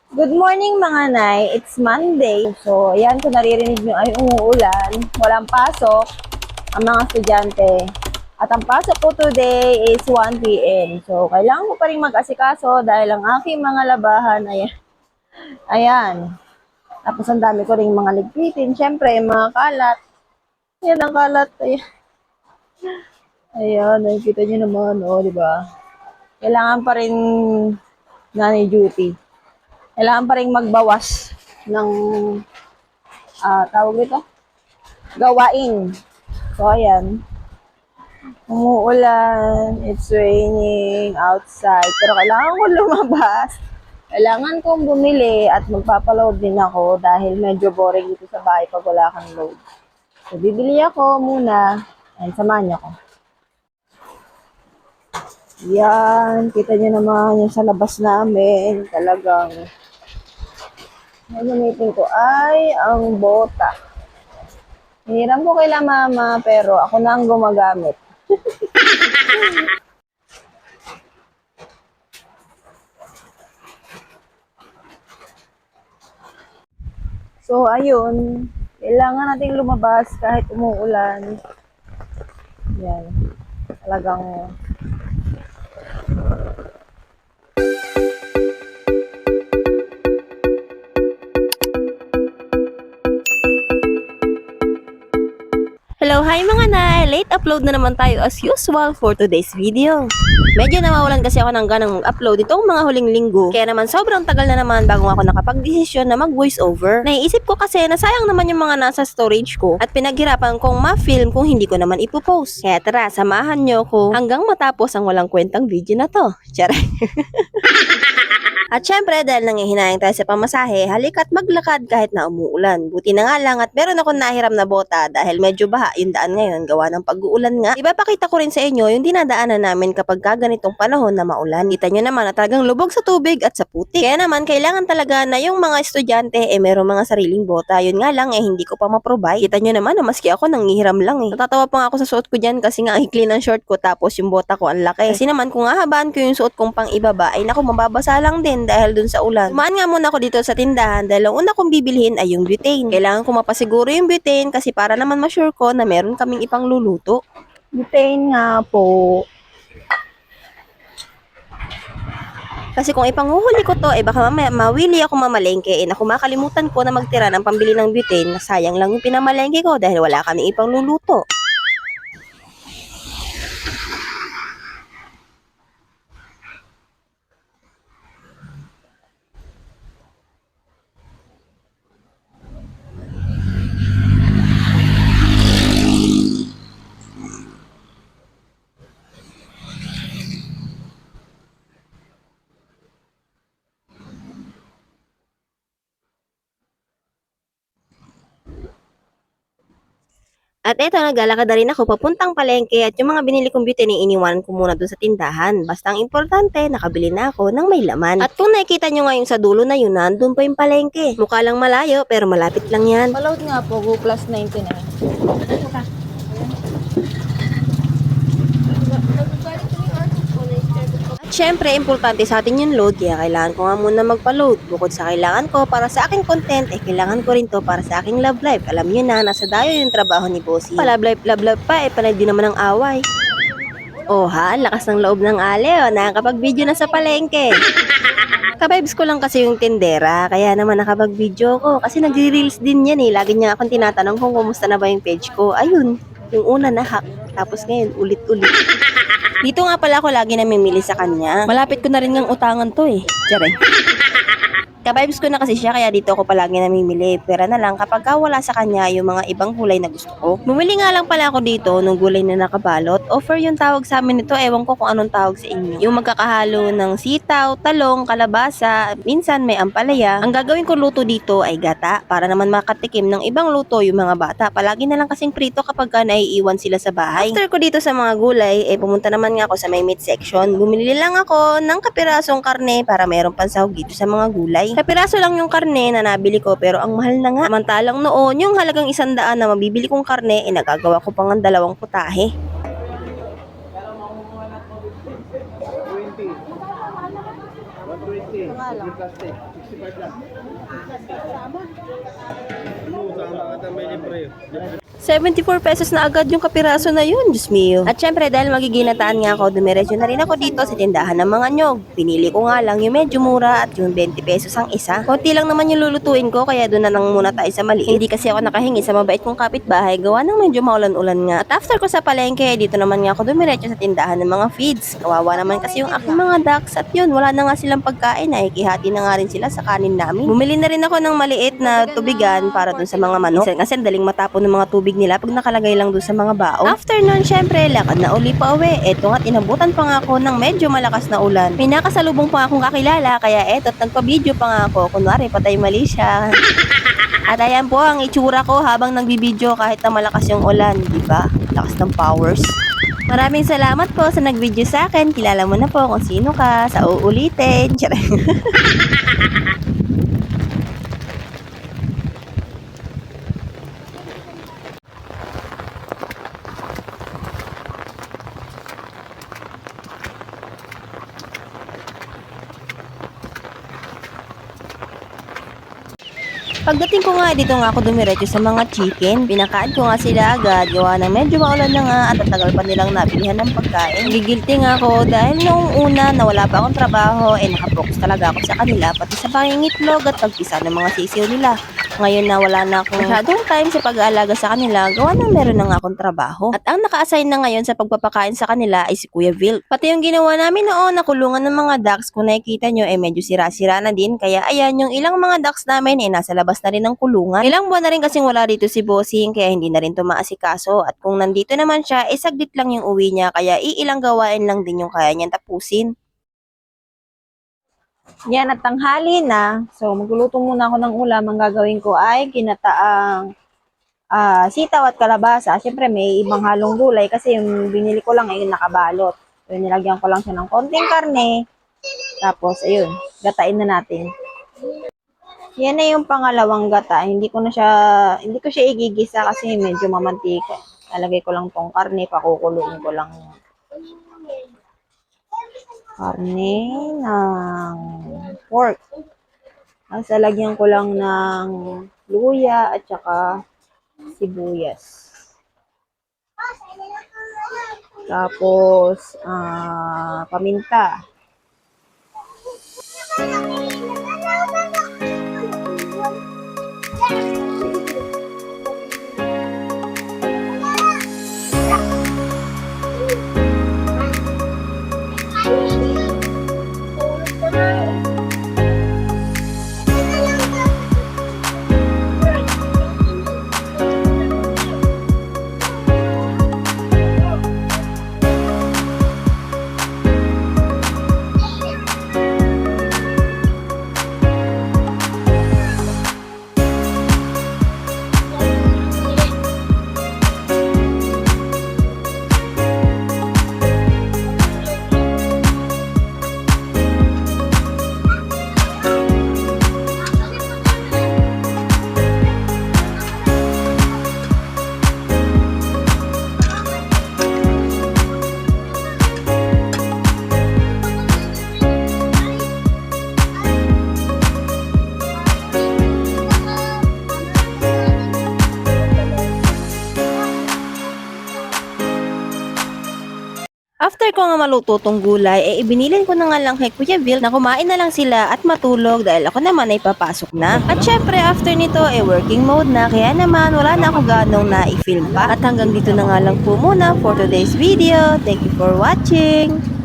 Good morning mga Nay, it's Monday. So, ayan, kung naririnig nyo ay umuulan, walang pasok ang mga estudyante. At ang pasok po today is 1 p.m. So, kailangan ko pa rin mag-asikaso dahil ang aking mga labahan, ayan. Tapos ang dami ko rin mga ligpitin, syempre, mga kalat. Ayan ang kalat, ayan. Ayan, nakikita nyo naman, di ba? Kailangan pa rin nanay duty. Kailangan pa rin magbawas ng tawag ito, gawain. So, ayan. Umuulan, it's raining outside. Pero kailangan ko lumabas. Kailangan kong bumili at magpapaload din ako dahil medyo boring dito sa bahay pag wala kang load. So, bibili ako muna. Ayan, samahan niyo ako. Yan, kita niyo naman yung sa labas namin. Talagang ang gamitin ko ay ang bota. Hiniram ko kay mama pero ako na ang gumagamit. So, ayun. Kailangan nating lumabas kahit umuulan. Yan. Talagang Hello, hi mga Nay! Late upload na naman tayo as usual for today's video. Medyo nawawalan kasi ako ng ganang mag-upload itong mga huling linggo. Kaya naman sobrang tagal na naman bago ako nakapag-desisyon na mag-voice over. Naiisip ko kasi na sayang naman yung mga nasa storage ko at pinaghirapan kong ma-film kung hindi ko naman ipopost. Kaya tara, samahan nyo ko hanggang matapos ang walang kwentang video na to. Charay! At syempre, dahil nangihinayang tayo sa pamasahe, halika't maglakad kahit na umuulan. Buti na nga lang at meron akong nahiram na bota dahil medyo baha yung daan ngayon gawa ng pag-uulan nga. Ipapakita ko rin sa inyo yung dinadaanan namin kapag ganitong panahon na maulan. Kita nyo naman na talagang lubog sa tubig at sa putik. Kaya naman, kailangan talaga na yung mga estudyante merong mga sariling bota. Yun nga lang hindi ko pa ma-provide. Kita nyo naman na maski ako nangihiram lang Natatawa pa nga ako sa suot ko dyan kasi nga hikli ng short ko tapos yung bota ko ang laki. Kasi naman kung hahabaan ko yung suot kong pang ibaba ay naku mababasa lang din dahil dun sa ulan. Dumaan nga muna ako dito sa tindahan dahil ang una kong bibilhin ay yung butane. Kailangan ko mapasiguro yung butane kasi para naman ma-sure ko na meron kaming ipang luluto. butane nga po. Kasi kung ipanguhuli ko to, baka mamaya mawili ako mamalengke. Naku, makalimutan ko na magtira ng pambili ng butane. Sayang lang yung pinamalengke ko dahil wala kaming ipang luluto. At eto, naglalakad na rin ako papuntang palengke at yung mga binili kong butane iniwanan ko muna dun sa tindahan. Basta ang importante, nakabili na ako ng may laman. At kung nakikita nyo ngayon sa dulo na yun, nandun pa yung palengke. Mukha lang malayo, pero malapit lang yan. Paload nga po, Go Plus 99. At syempre, importante sa atin yung load, kaya kailangan ko nga muna magpa-load. Bukod sa kailangan ko para sa aking content, kailangan ko rin to para sa aking love life. Alam nyo na, nasa dayo yung trabaho ni Bossy. Love life pa, panay din naman ng away. Oh ha, lakas ng loob ng ale, nakakapag-video na sa palengke. Ka-vibes ko lang kasi yung tindera, kaya naman nakapag-video ko. Kasi nagre-reels din yan lagi niya akong tinatanong kung kumusta na ba yung page ko. Ayun, yung una na-hack, tapos ngayon ulit-ulit. Dito nga pala ako lagi namimili sa kanya. Malapit ko na rin ngang utangan to Tiyari. Ka-vibes ko na kasi siya kaya dito ako palagi namimili. Pera na lang kapag wala sa kanya yung mga ibang gulay na gusto ko. Bumili nga lang pala ako dito nung gulay na nakabalot. Offer yung tawag sa amin nito, ewan ko kung anong tawag sa inyo. Yung magkakahalo ng sitaw, talong, kalabasa, minsan may ampalaya. Ang gagawin ko luto dito ay gata para naman makatikim ng ibang luto yung mga bata. Palagi na lang kasing prito kapag naiiwan sila sa bahay. After ko dito sa mga gulay, pumunta naman nga ako sa may meat section. Bumili lang ako ng kapirasong karne para meron pang sahog dito sa mga gulay. Kapiraso lang yung karne na nabili ko pero ang mahal na nga. Samantalang noon, yung halagang 100 na mabibili kong karne, nagagawa ko pang 2 putahe. plastic. 65 lang. Sama ka may libre. 74 pesos na agad yung kapiraso na yun, Diyos mio. At syempre dahil magiginataan nga ako, dumiretso na rin ako dito sa tindahan ng mga nyog. Pinili ko nga lang yung medyo mura at yung 20 pesos ang isa. Konti lang naman yung lulutuin ko kaya doon na lang muna tayo sa maliit. Hindi kasi ako nakahingi sa mabait kong kapitbahay gawa ng medyo maulan-ulan nga. At after ko sa palengke, dito naman nga ako dumiretso sa tindahan ng mga feeds. Kawawa naman kasi yung aking mga ducks at yun, wala na nga silang pagkain ay kihati na nga rin sila sa kanin namin. Bumili na rin ako ng maliit na tubigan para dun sa mga manok. Kasi daling matapon ng mga tubig nila pag nakalagay lang doon sa mga baon. After nun, syempre, lakad na uli pa uwi. Eto nga't inabutan pa nga ako ng medyo malakas na ulan. May nakasalubong pa akong kakilala, kaya eto't nagpa-video pa nga ako. Kunwari, patay mali siya. At ayan po ang itsura ko habang nagbibideo kahit na malakas yung ulan. Diba? Lakas ng powers. Maraming salamat po sa nag-video sa akin. Kilala mo na po kung sino ka. Sa uulitin. Pagdating ko nga dito nga ako dumiretso sa mga chicken, pinakaan ko nga sila agad, gawa ng medyo maulan na nga at tagal pa nilang nabilihan ng pagkain. Gigilty nga ako dahil noong una na wala pa akong trabaho, nakapokus talaga ako sa kanila, pati sa pangingitlog at pagpisa ng mga sisiw nila. Ngayon na wala na akong masyadong time sa pag-aalaga sa kanila, gawa ng meron na nga akong trabaho. At ang naka-assign na ngayon sa pagpapakain sa kanila ay si Kuya Vil. Pati yung ginawa namin noon na kulungan ng mga ducks, kung nakikita nyo medyo sira-sira na din, kaya ayan yung ilang mga ducks namin nasa labas na rin ng kulungan. Ilang buwan na rin kasing wala dito si Bossing kaya hindi na rin tumaasikaso at kung nandito naman siya, saglit lang yung uwi niya kaya iilang gawain lang din yung kaya niyang tapusin. Yan at tanghali na. So, magluluto muna ako ng ulam. Ang gagawin ko ay kinataang sitaw at kalabasa. Siyempre, may ibang halong gulay kasi yung binili ko lang ay yung nakabalot. So, nilagyan ko lang siya ng konting karne. Tapos, ayun, gatain na natin. Yan na yung pangalawang gata. Hindi ko siya igigisa kasi medyo mamantika. Lalagay ko lang tong karne, pakukulungin ko lang karne ng pork. Tapos lalagyan ko lang ng luya at saka sibuyas. Tapos paminta. After ko nga maluto tong gulay, ibinilin ko na nga lang kay Kuya Vil na kumain na lang sila at matulog dahil ako naman ay papasok na. At syempre after nito working mode na kaya naman wala na ako ganong na i-film pa. At hanggang dito na nga lang po muna for today's video. Thank you for watching!